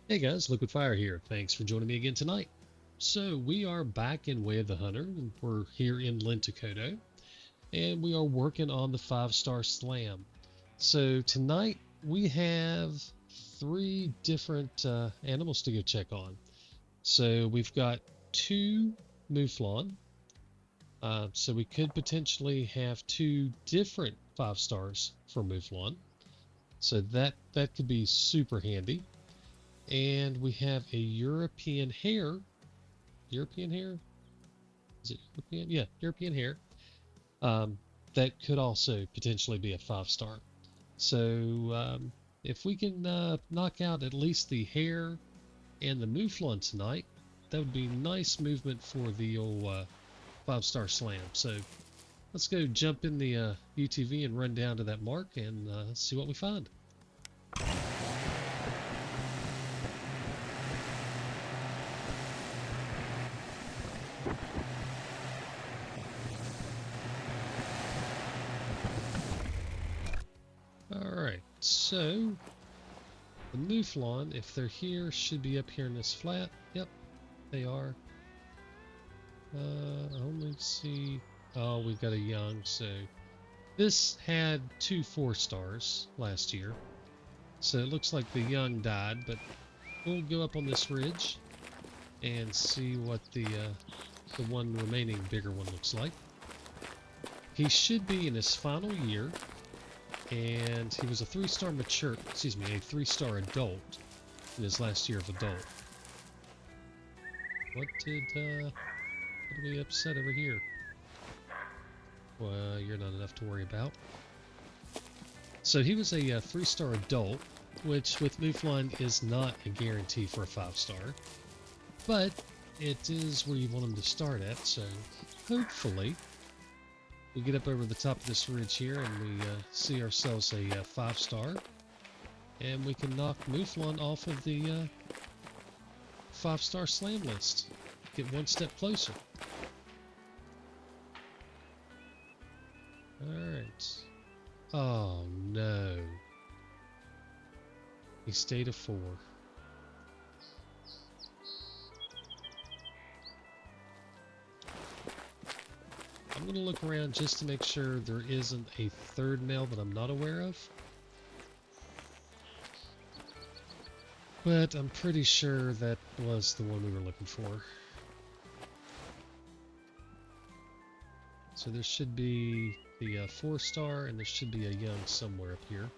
Hey guys, Liquid Fire here. Thanks for joining me again tonight. So we are back in Way of the Hunter, and we're here in Lintukoto, and we are working on the 5-star slam. So tonight we have three different animals to go check on. So we've got two Mouflon, so we could potentially have two different 5 stars for Mouflon. So that could be super handy. And we have a European hare. European hare? Is it European? Yeah, European hare. Um, that could also potentially be a 5 star. So if we can knock out at least the hare and the mouflon tonight, that would be nice movement for the old 5-star slam. So let's go jump in the UTV and run down to that mark and see what we find. Alright, so the mouflon, if they're here, should be up here in this flat. Yep, they are. I only see... Oh, we've got a young, so... This had two 4 stars last year. So it looks like the young died, but we'll go up on this ridge and see what the one remaining bigger one looks like. He should be in his final year, and he was a 3-star mature, excuse me, a 3-star adult in his last year of adult. What did we upset over here? Well, you're not enough to worry about. So he was a 3-star adult, which with Mouflon is not a guarantee for a 5-star, but it is where you want him to start at. So hopefully we get up over the top of this ridge here and we see ourselves a 5-star, and we can knock Mouflon off of the 5-star slam list. Get one step closer. Alright. Oh no. He stayed a 4. I'm going to look around just to make sure there isn't a third male that I'm not aware of. But I'm pretty sure that was the one we were looking for. So there should be the 4-star, and there should be a young somewhere up here.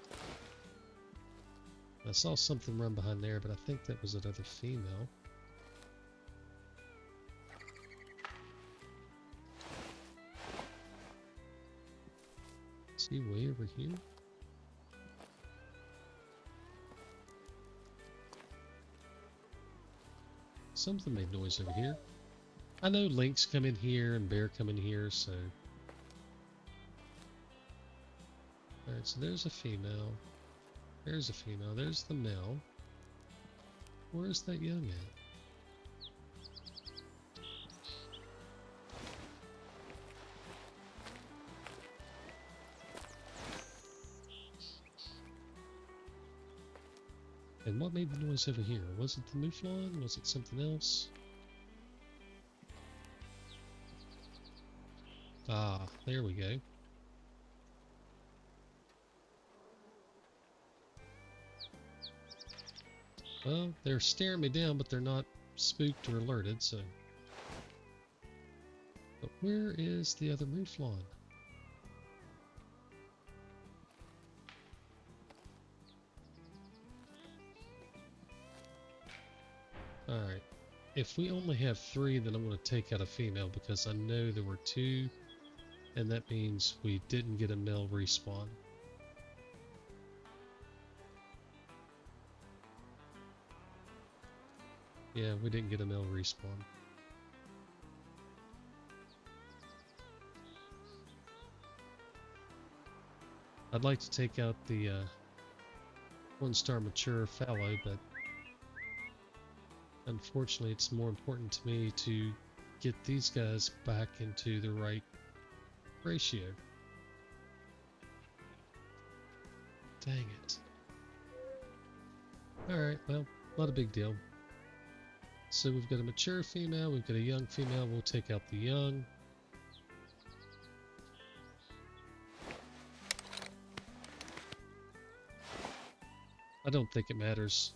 I saw something run behind there, but I think that was another female. Is he way over here? Something made noise over here. I know lynx come in here and bear come in here, so... Alright, so there's a female. There's a female. There's the male. Where's that young at? And what made the noise over here? Was it the mouflon? Was it something else? Ah, there we go. Well, they're staring me down, but they're not spooked or alerted, so... But where is the other mouflon? Alright. If we only have 3, then I'm going to take out a female, because I know there were 2, and that means we didn't get a male respawn. Yeah, we didn't get a male respawn. I'd like to take out the 1-star mature fallow, but unfortunately it's more important to me to get these guys back into the right ratio. Dang it. Alright, well, Not a big deal. So we've got a mature female, we've got a young female. We'll take out the young. I don't think it matters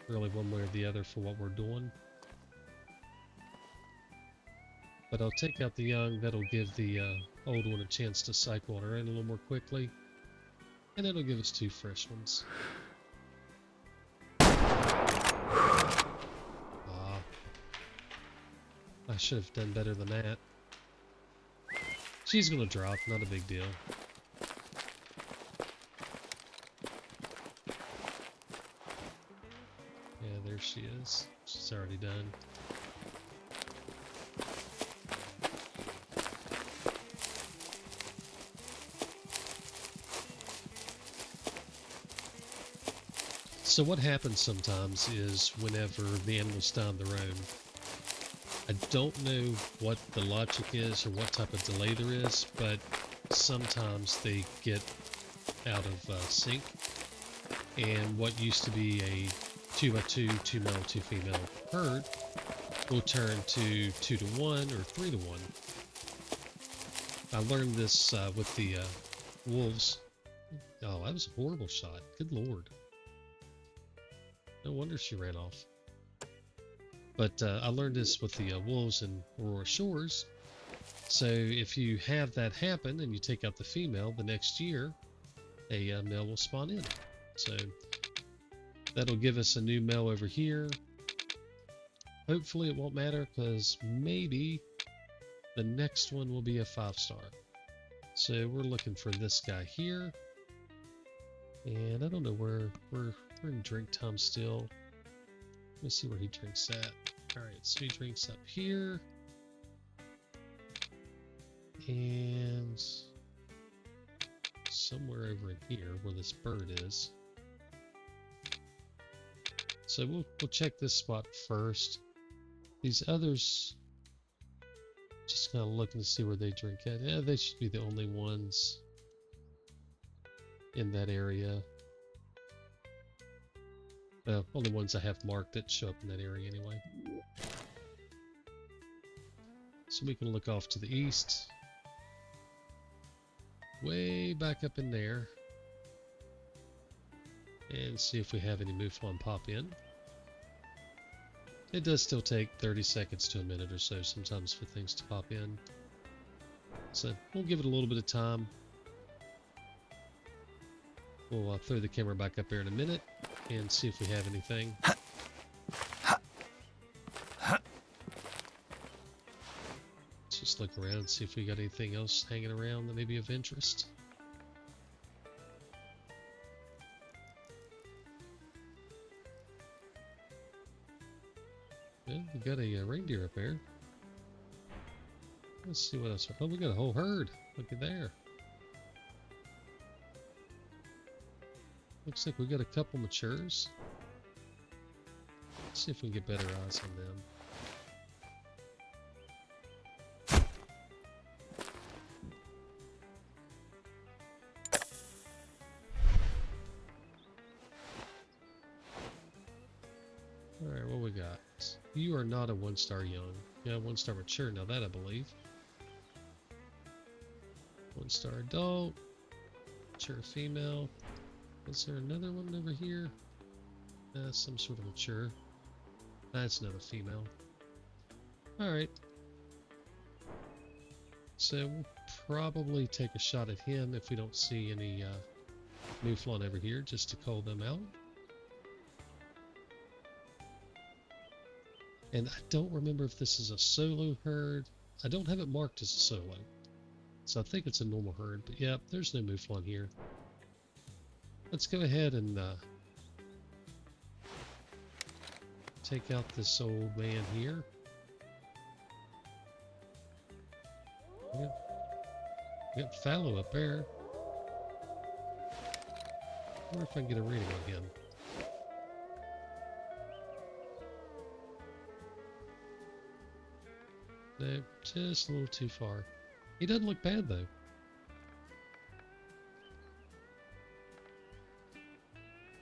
really one way or the other for what we're doing. But I'll take out the young. That'll give the old one a chance to cycle on her own a little more quickly. And that'll give us 2 fresh ones. Ah. I should have done better than that. She's gonna drop, not a big deal. Yeah, there she is. She's already done. So what happens sometimes is whenever the animals die on their own, I don't know what the logic is or what type of delay there is, but sometimes they get out of sync, and what used to be a 2x2, 2 male, 2 female herd will turn to 2-to-1 or 3-to-1. I learned this with the wolves. Oh, that was a horrible shot. Good lord. No wonder she ran off. But I learned this with the wolves in Aurora Shores. So if you have that happen and you take out the female, the next year a male will spawn in. So that'll give us a new male over here. Hopefully it won't matter, because maybe the next one will be a 5-star. So we're looking for this guy here. And I don't know where we're in drink time still. Let me see where he drinks at. Alright, so he drinks up here. And somewhere over in here where this bird is. So we'll check this spot first. These others, just kind of looking to see where they drink at. Yeah, they should be the only ones in that area. Well, only ones I have marked that show up in that area anyway. So we can look off to the east. Way back up in there. And see if we have any Mouflon pop in. It does still take 30 seconds to a minute or so sometimes for things to pop in. So we'll give it a little bit of time. We'll throw the camera back up there in a minute and see if we have anything. Let's just look around and see if we got anything else hanging around that may be of interest. Yeah, we got a reindeer up there. Let's see what else. Oh, we got a whole herd. Look at there. Looks like we got a couple matures. Let's see if we can get better eyes on them. Alright, what we got? You are not a 1-star young. Yeah, 1-star mature. Now that I believe. 1-star adult. Mature female. Is there another one over here? Some sort of mature. That's another female. Alright. So we'll probably take a shot at him if we don't see any Mouflon over here, just to call them out. And I don't remember if this is a solo herd. I don't have it marked as a solo. So I think it's a normal herd. But yeah, there's no Mouflon here. Let's go ahead and take out this old man here. We got Fallow up there. I wonder if I can get a reading on him. No, just a little too far. He doesn't look bad though.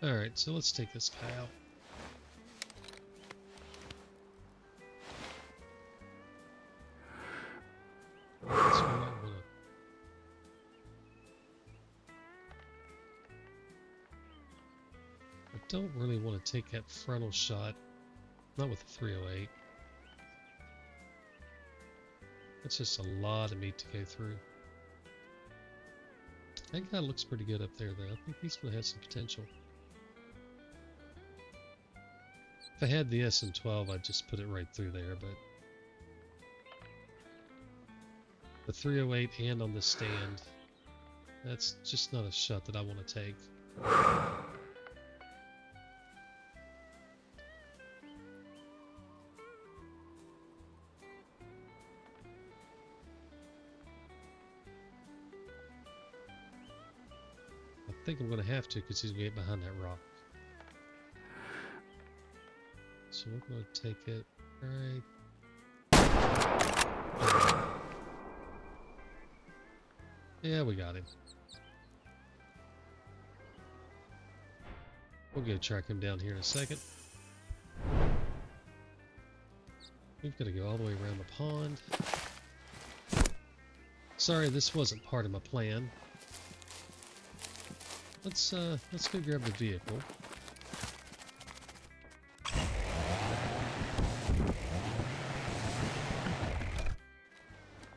Alright, so let's take this guy out. don't really want to take that frontal shot. Not with the 308. That's just a lot of meat to go through. That guy looks pretty good up there, though. I think he's going to have some potential. If I had the SM-12, I'd just put it right through there, but the 308 and on the stand, that's just not a shot that I want to take. I think I'm going to have to because he's going to get behind that rock. So we're going to take it right. Yeah, we got him. We'll go track him down here in a second. We've got to go all the way around the pond. Sorry, this wasn't part of my plan. Let's go grab the vehicle.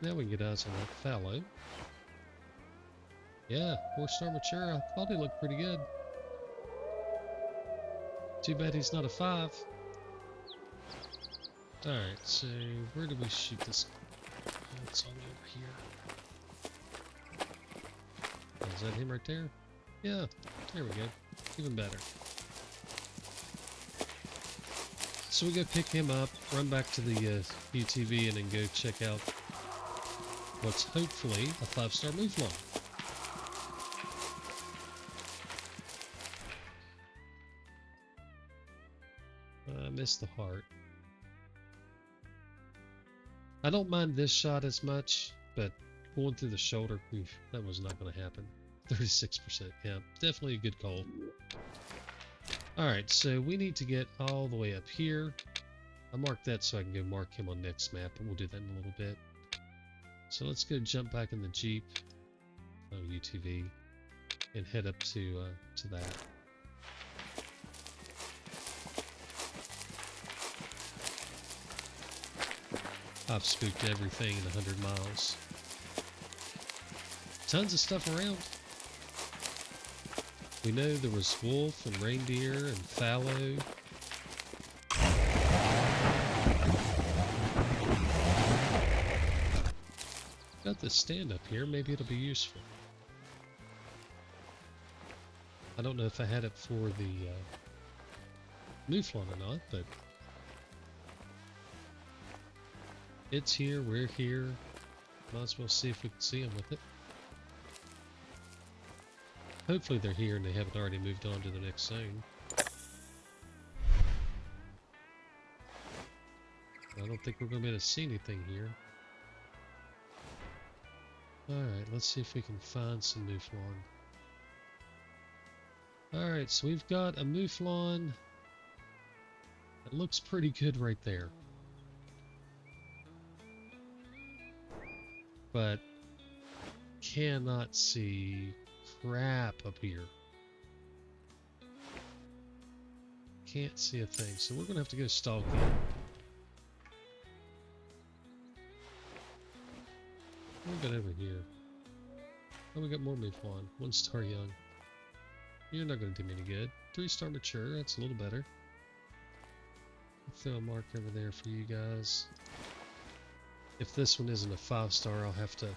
Now we can get eyes on that fallow. Yeah, 4-star mature. I thought he looked pretty good. Too bad he's not a 5. Alright, so where do we shoot this? Oh, it's all over here. Oh, is that him right there? Yeah, there we go. Even better. So we go pick him up, run back to the UTV, and then go check out what's hopefully a 5-star Mouflon. I missed the heart. I don't mind this shot as much, but going through the shoulder, that was not going to happen. 36%, yeah, definitely a good call. Alright, so we need to get all the way up here. I marked that so I can go mark him on next map, and we'll do that in a little bit. So let's go jump back in the Jeep, UTV, and head up to that. I've spooked everything in 100 miles. Tons of stuff around. We know there was wolf and reindeer and fallow. Got this stand up here, maybe it'll be useful. I don't know if I had it for the Mouflon or not, but it's here, we're here. Might as well see if we can see them with it. Hopefully they're here and they haven't already moved on to the next zone. I don't think we're going to be able to see anything here. Alright, let's see if we can find some Mouflon. Alright, so we've got a Mouflon. It looks pretty good right there. But cannot see crap up here. Can't see a thing, so we're going to have to go stalking. What we got over here? Oh, we got more Mouflon. 1-star young. You're not going to do me any good. 3-star mature, that's a little better. I'll throw a mark over there for you guys. If this one isn't a 5-star, I'll have to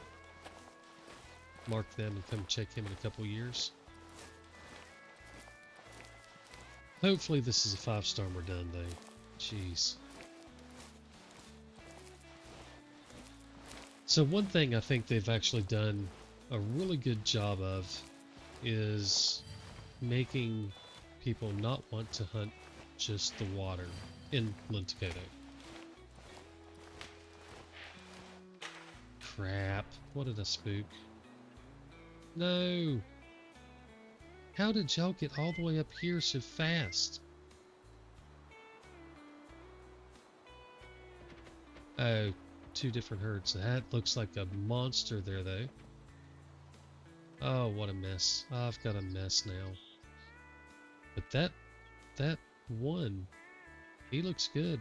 mark them and come check him in a couple years. Hopefully this is a 5-star and we're done, though. Jeez. So one thing I think they've actually done a really good job of is making people not want to hunt just the water in Lintukoto. Crap. What did I spook? No! How did y'all get all the way up here so fast? Oh, 2 different herds. That looks like a monster there, though. Oh, what a mess. I've got a mess now. But that one, he looks good.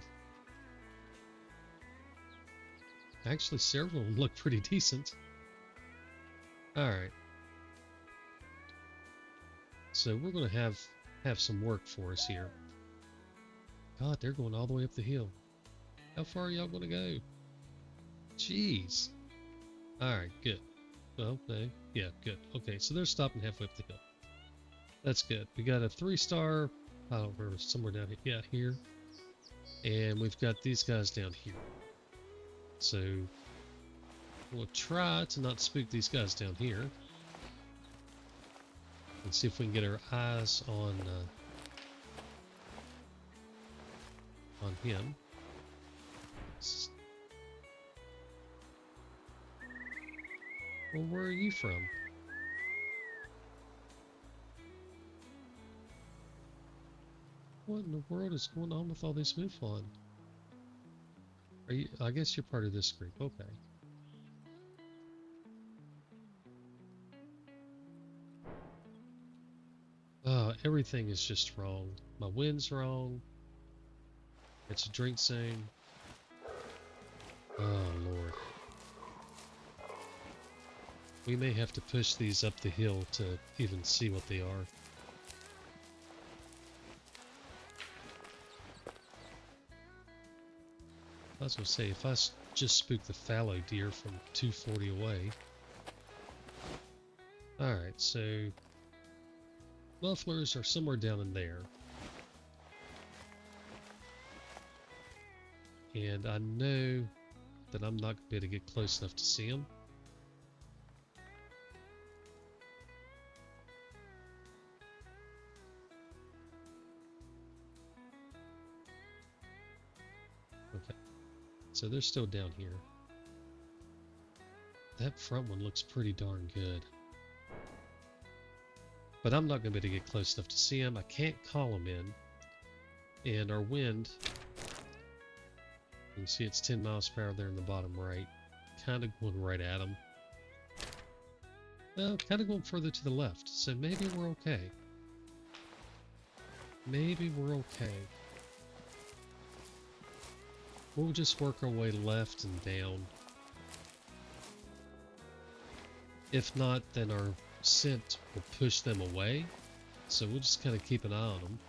Actually, several of them look pretty decent. Alright. So we're going to have some work for us here. God, they're going all the way up the hill. How far are y'all going to go? Jeez. Alright, good. Well, no. Yeah, good. Okay, so they're stopping halfway up the hill. That's good. We got a 3-star, I don't remember, somewhere down here. Yeah, here. And we've got these guys down here. So we'll try to not spook these guys down here. And see if we can get our eyes on him. Well, where are you from? What in the world is going on with all these Mouflon? Are you? I guess you're part of this group. Okay. Everything is just wrong. My wind's wrong. It's a drink zone. Oh, Lord. We may have to push these up the hill to even see what they are. I was going to say, if I just spook the fallow deer from 240 away. Alright, so mufflers are somewhere down in there. And I know that I'm not going to be able to get close enough to see them. Okay, so they're still down here. That front one looks pretty darn good. But I'm not going to be able to get close enough to see them. I can't call them in. And our wind, you can see it's 10 miles per hour there in the bottom right. Kind of going right at them. Well, kind of going further to the left. So maybe we're okay. Maybe we're okay. We'll just work our way left and down. If not, then our scent will push them away. So we'll just kind of keep an eye on them.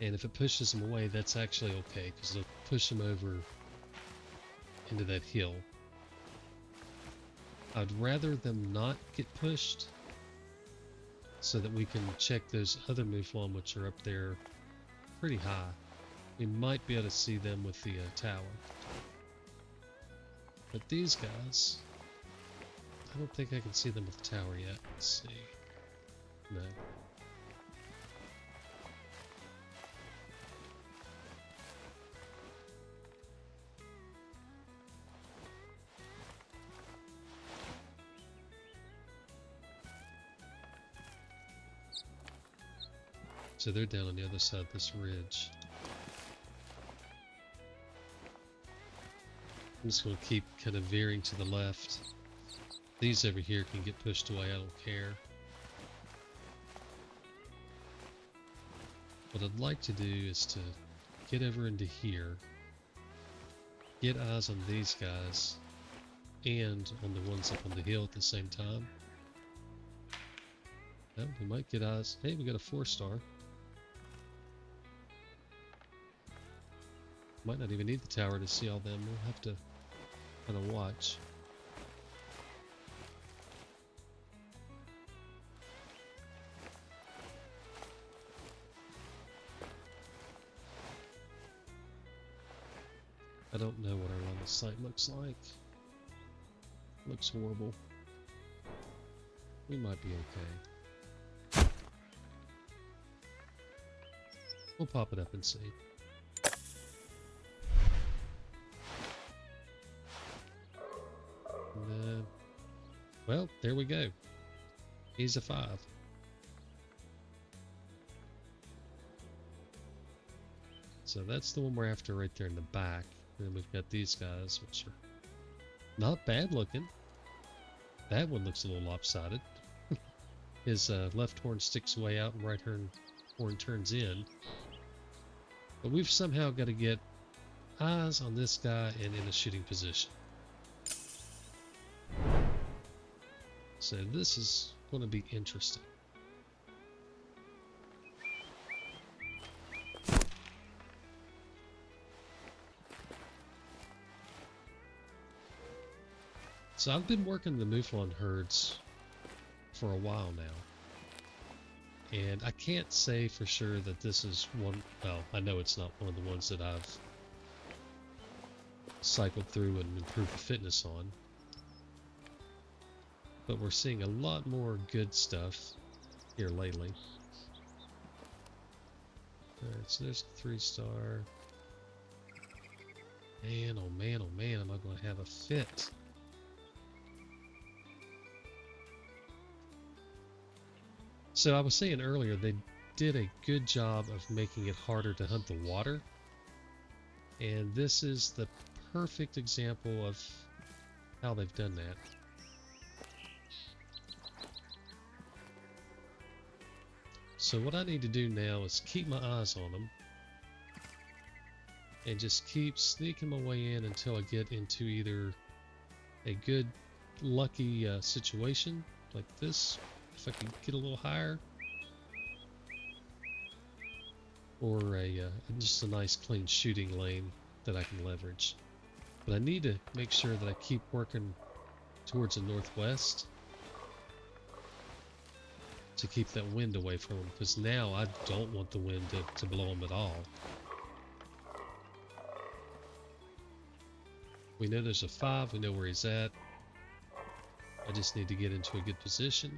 And if it pushes them away, that's actually okay, because it'll push them over into that hill. I'd rather them not get pushed so that we can check those other Mouflon, which are up there pretty high. We might be able to see them with the tower. But these guys, I don't think I can see them with the tower yet. Let's see. No. So they're down on the other side of this ridge. I'm just going to keep kind of veering to the left. These over here can get pushed away, I don't care. What I'd like to do is to get over into here, get eyes on these guys, and on the ones up on the hill at the same time. Well, we might get eyes. Hey, we got a 4-star. Might not even need the tower to see all them. We'll have to kind of watch. I don't know what our line of sight looks like. Looks horrible. We might be okay. We'll pop it up and see. Well, there we go. He's a 5. So that's the one we're after right there in the back. And then we've got these guys, which are not bad looking. That one looks a little lopsided. His left horn sticks way out and right horn horn turns in. But we've somehow got to get eyes on this guy and in a shooting position. So this is going to be interesting. So I've been working the Mouflon herds for a while now, and I can't say for sure that this is one, well, I know it's not one of the ones that I've cycled through and improved the fitness on, but we're seeing a lot more good stuff here lately. Alright, so there's a 3-star. Man, oh man, oh man, am I going to have a fit? So I was saying earlier, they did a good job of making it harder to hunt the water. And this is the perfect example of how they've done that. So what I need to do now is keep my eyes on them. And just keep sneaking my way in until I get into either a good, lucky situation like this. If I can get a little higher, or just a nice clean shooting lane that I can leverage. But I need to make sure that I keep working towards the northwest to keep that wind away from him, because now I don't want the wind to blow him at all. We know there's a 5, we know where he's at. I just need to get into a good position.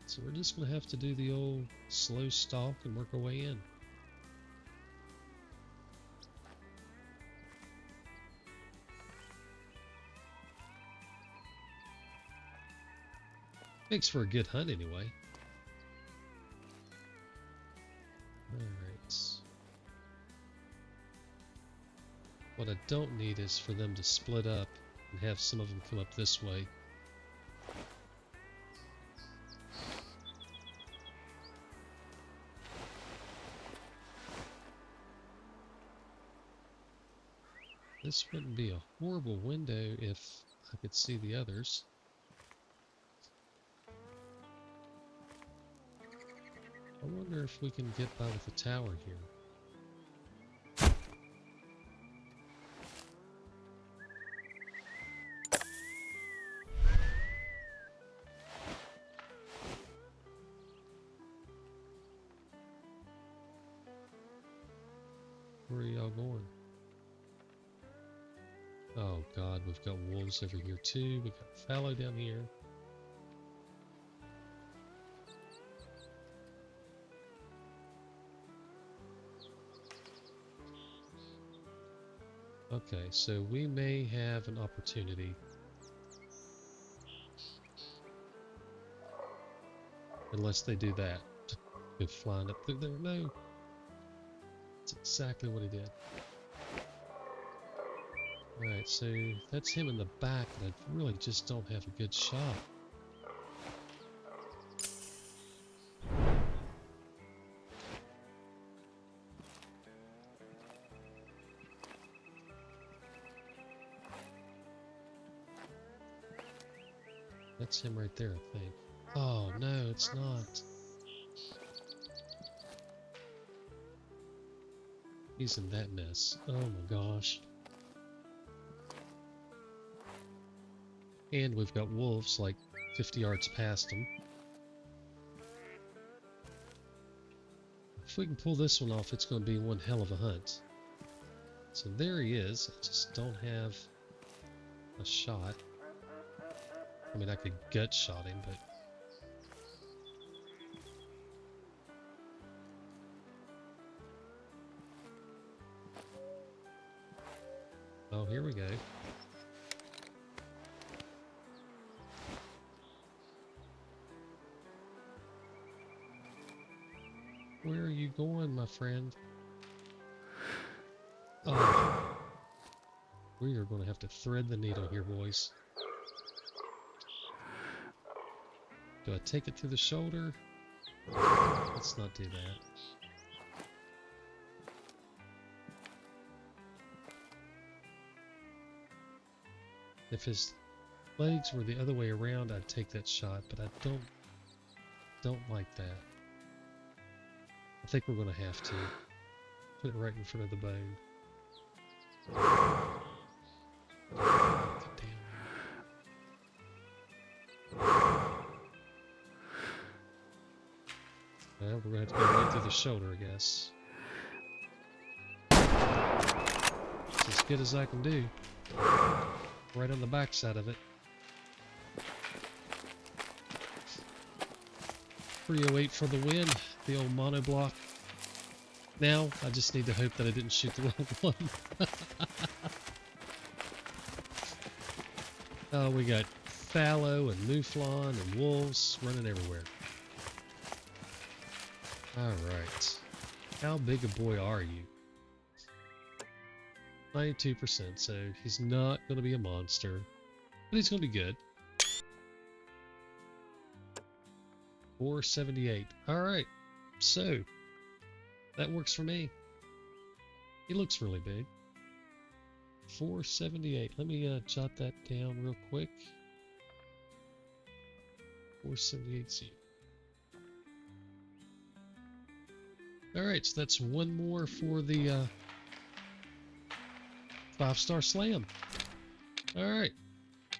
So we're just going to have to do the old slow stalk and work our way in. Makes for a good hunt anyway. Alright. What I don't need is for them to split up and have some of them come up this way. This wouldn't be a horrible window if I could see the others. I wonder if we can get by with the tower here. Where are y'all going? Oh god, we've got wolves over here too. We've got fallow down here. Okay, so we may have an opportunity. Unless they do that. Go flying up through there. No. That's exactly what he did. Alright, so that's him in the back, but I really just don't have a good shot. That's him right there, I think. Oh, no, it's not. He's in that mess. Oh my gosh. And we've got wolves like 50 yards past him. If we can pull this one off, it's going to be one hell of a hunt. So there he is. I just don't have a shot. I mean, I could gut shot him, but... Oh, here we go. Where are you going, my friend? Oh. We are going to have to thread the needle here, boys. Do I take it through the shoulder? Let's not do that. If his legs were the other way around, I'd take that shot, but I don't like that. I think we're gonna have to put it right in front of the bone. Well, we're gonna have to go right through the shoulder, I guess. It's as good as I can do. Right on the back side of it. 308 for the win, the old monoblock. Now, I just need to hope that I didn't shoot the wrong one. Oh, we got Fallow and Mouflon and wolves running everywhere. Alright. How big a boy are you? 92%, so he's not going to be a monster. But he's going to be good. 478. Alright. So, that works for me. He looks really big. 478. Let me jot that down real quick. 478C. Alright, so that's one more for the 5-star slam. Alright.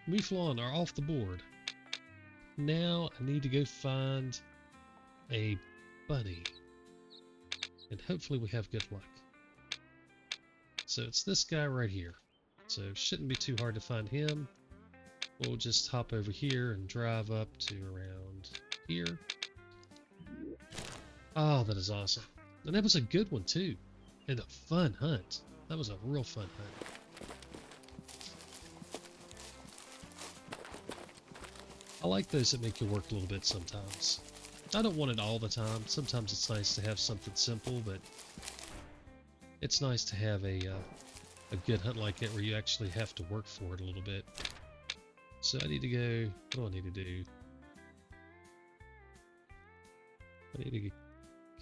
Mouflon are off the board. Now I need to go find a bunny. And hopefully we have good luck. So it's this guy right here. So it shouldn't be too hard to find him. We'll just hop over here and drive up to around here. Oh, that is awesome. And that was a good one too. And a fun hunt. That was a real fun hunt. I like those that make you work a little bit sometimes. I don't want it all the time. Sometimes it's nice to have something simple, but it's nice to have a good hunt like that where you actually have to work for it a little bit. So I need to go, what do I need to do? I need to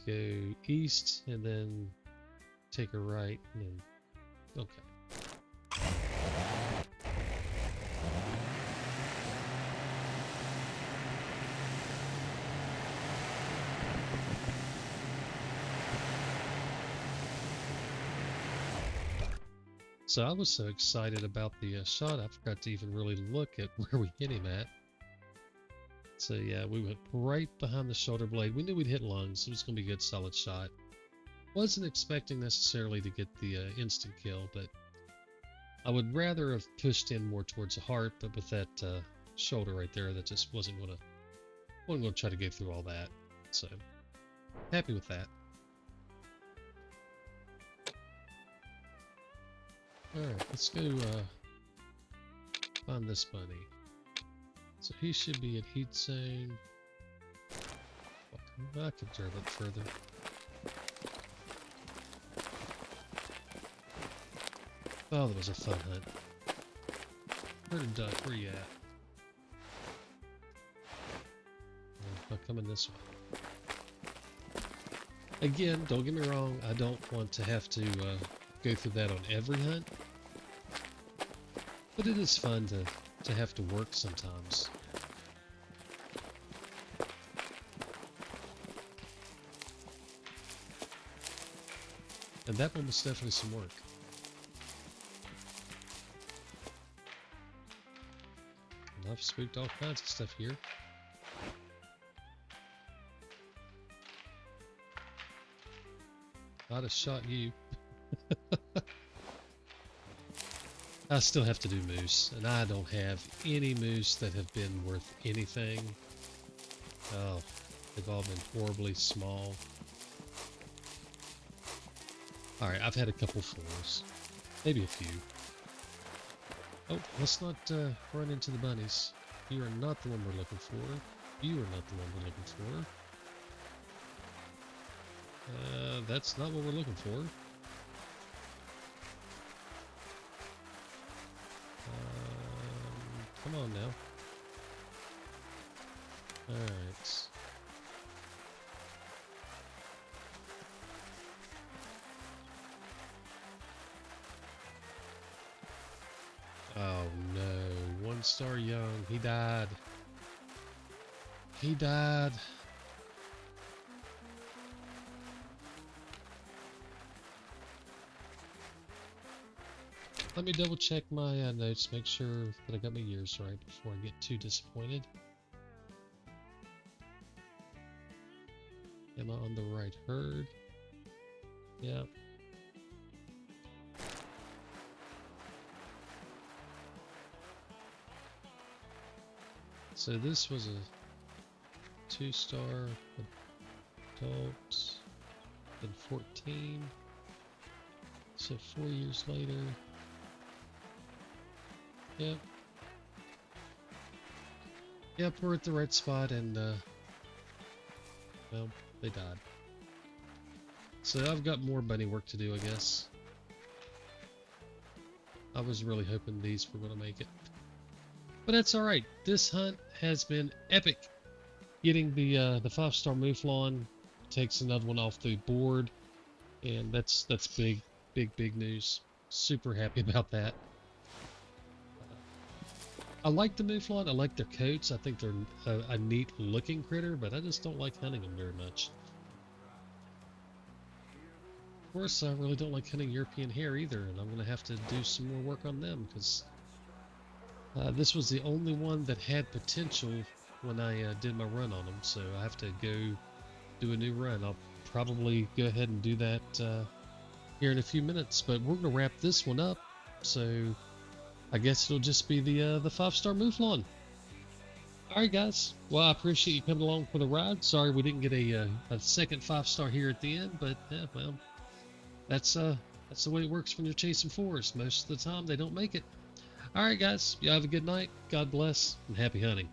go east and then take a right and then, okay. So I was so excited about the shot, I forgot to even really look at where we hit him at. So yeah, we went right behind the shoulder blade. We knew we'd hit lungs. It was going to be a good solid shot. Wasn't expecting necessarily to get the instant kill, but I would rather have pushed in more towards the heart, but with that shoulder right there, that just wasn't going to try to go through all that. So happy with that. Alright, let's go find this bunny. So he should be at heat zone. I could observe it further. Oh, that was a fun hunt. Where'd the duck? Where you at? I'm coming this way. Again, don't get me wrong, I don't want to have to go through that on every hunt. But it is fun to have to work sometimes. And that one was definitely some work. And I've spooked all kinds of stuff here. I'd have shot you. I still have to do moose, and I don't have any moose that have been worth anything. Oh, they've all been horribly small. Alright, I've had a couple fours. Maybe a few. Oh, let's not run into the bunnies. You are not the one we're looking for. You are not the one we're looking for. That's not what we're looking for. Come on now. Alright. 1-star young. He died. He died. Let me double check my notes, make sure that I got my years right before I get too disappointed. Am I on the right herd? Yeah. So this was a 2-star adult, then 14. So 4 years later. Yep. Yep, we're at the right spot, and well, they died. So I've got more bunny work to do, I guess. I was really hoping these were going to make it. But that's alright. This hunt has been epic. Getting the 5-star Mouflon takes another one off the board, and that's big news. Super happy about that. I like the Mouflon. I like their coats. I think they're a neat looking critter, but I just don't like hunting them very much. Of course, I really don't like hunting European hare either, and I'm going to have to do some more work on them, because this was the only one that had potential when I did my run on them, so I have to go do a new run. I'll probably go ahead and do that here in a few minutes, but we're going to wrap this one up, so I guess it'll just be the 5-star Mouflon. Alright guys, well I appreciate you coming along for the ride. Sorry we didn't get a second 5-star here at the end, but yeah, well, that's the way it works when you're chasing fours. Most of the time they don't make it. Alright guys, you have a good night, God bless, and happy hunting.